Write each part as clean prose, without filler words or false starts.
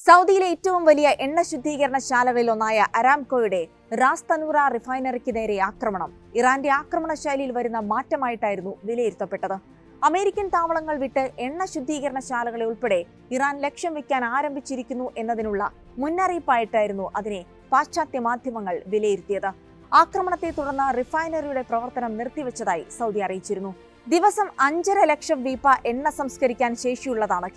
സൗദിയിലെ ഏറ്റവും വലിയ എണ്ണ ശുദ്ധീകരണശാലകളിലൊന്നായ അരാംകോയുടെ റാസ് തനൂറ റിഫൈനറിക്ക് നേരെ ആക്രമണം ഇറാന്റെ ആക്രമണ ശൈലിയിൽ വരുന്ന മാറ്റമായിട്ടായിരുന്നു വിലയിരുത്തപ്പെട്ടത്. അമേരിക്കൻ താവളങ്ങൾ വിട്ട് എണ്ണ ശുദ്ധീകരണശാലകളെ ഉൾപ്പെടെ ഇറാൻ ലക്ഷ്യം വെക്കാൻ ആരംഭിച്ചിരിക്കുന്നു എന്നതിനുള്ള മുന്നറിയിപ്പായിട്ടായിരുന്നു അതിനെ പാശ്ചാത്യ മാധ്യമങ്ങൾ വിലയിരുത്തിയത്. ആക്രമണത്തെ തുടർന്ന് റിഫൈനറിയുടെ പ്രവർത്തനം നിർത്തിവെച്ചതായി സൗദി അറിയിച്ചിരുന്നു. ദിവസം 5.5 ലക്ഷം വീപ്പ എണ്ണ സംസ്കരിക്കാൻ ശേഷിയുള്ളതാണ്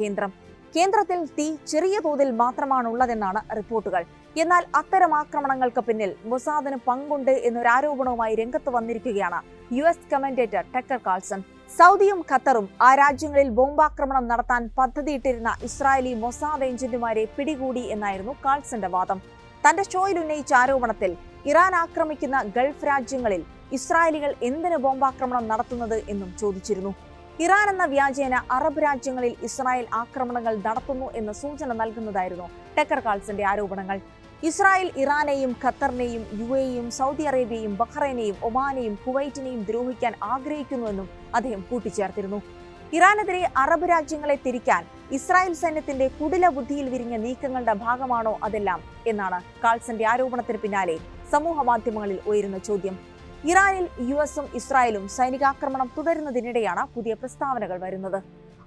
കേന്ദ്രത്തിൽ തീ ചെറിയ തോതിൽ മാത്രമാണുള്ളതെന്നാണ് റിപ്പോർട്ടുകൾ. എന്നാൽ അത്തരം ആക്രമണങ്ങൾക്ക് പിന്നിൽ മൊസാദിന് പങ്കുണ്ട് എന്നൊരാരോപണവുമായി രംഗത്ത് വന്നിരിക്കുകയാണ് US കമന്റേറ്റർ ടക്കർ കാൾസൺ. സൗദിയും ഖത്തറും ആ രാജ്യങ്ങളിൽ ബോംബാക്രമണം നടത്താൻ പദ്ധതിയിട്ടിരുന്ന ഇസ്രായേലി മൊസാദ് ഏജന്റുമാരെ പിടികൂടി എന്നായിരുന്നു കാൾസന്റെ വാദം. തന്റെ ഷോയിൽ ഉന്നയിച്ച ആരോപണത്തിൽ ഇറാൻ ആക്രമിക്കുന്ന ഗൾഫ് രാജ്യങ്ങളിൽ ഇസ്രായേലികൾ എന്തിന് ബോംബാക്രമണം നടത്തുന്നത് എന്നും ചോദിച്ചിരുന്നു. ഇറാൻ എന്ന വ്യാജേന അറബ് രാജ്യങ്ങളിൽ ഇസ്രായേൽ ആക്രമണങ്ങൾ നടത്തുന്നു എന്ന സൂചന നൽകുന്നതായിരുന്നു ടക്കർ കാൾസന്റെ ആരോപണങ്ങൾ. ഇസ്രായേൽ ഇറാനെയും ഖത്തറിനെയും UAEയും സൗദി അറേബ്യയും ബഹ്റൈനെയും ഒമാനെയും കുവൈറ്റിനെയും ദ്രോഹിക്കാൻ ആഗ്രഹിക്കുന്നുവെന്നും അദ്ദേഹം കൂട്ടിച്ചേർത്തിരുന്നു. ഇറാനെതിരെ അറബ് രാജ്യങ്ങളെ തിരിക്കാൻ ഇസ്രായേൽ സൈന്യത്തിന്റെ കുടില ബുദ്ധിയിൽ വിരിഞ്ഞ നീക്കങ്ങളുടെ ഭാഗമാണോ അതെല്ലാം എന്നാണ് കാൾസന്റെ ആരോപണത്തിന് പിന്നാലെ സമൂഹ മാധ്യമങ്ങളിൽ ഉയരുന്ന ചോദ്യം. ഇറാനിൽ USഉം ഇസ്രായേലും സൈനികാക്രമണം തുടരുന്നതിനിടെയാണ് പുതിയ പ്രസ്താവനകൾ വരുന്നത്.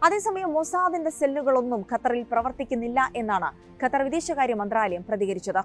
അതേസമയം മൊസാദിന്റെ സെല്ലുകളൊന്നും ഖത്തറിൽ പ്രവർത്തിക്കുന്നില്ല എന്നാണ് ഖത്തർ വിദേശകാര്യ മന്ത്രാലയം പ്രതികരിച്ചത്.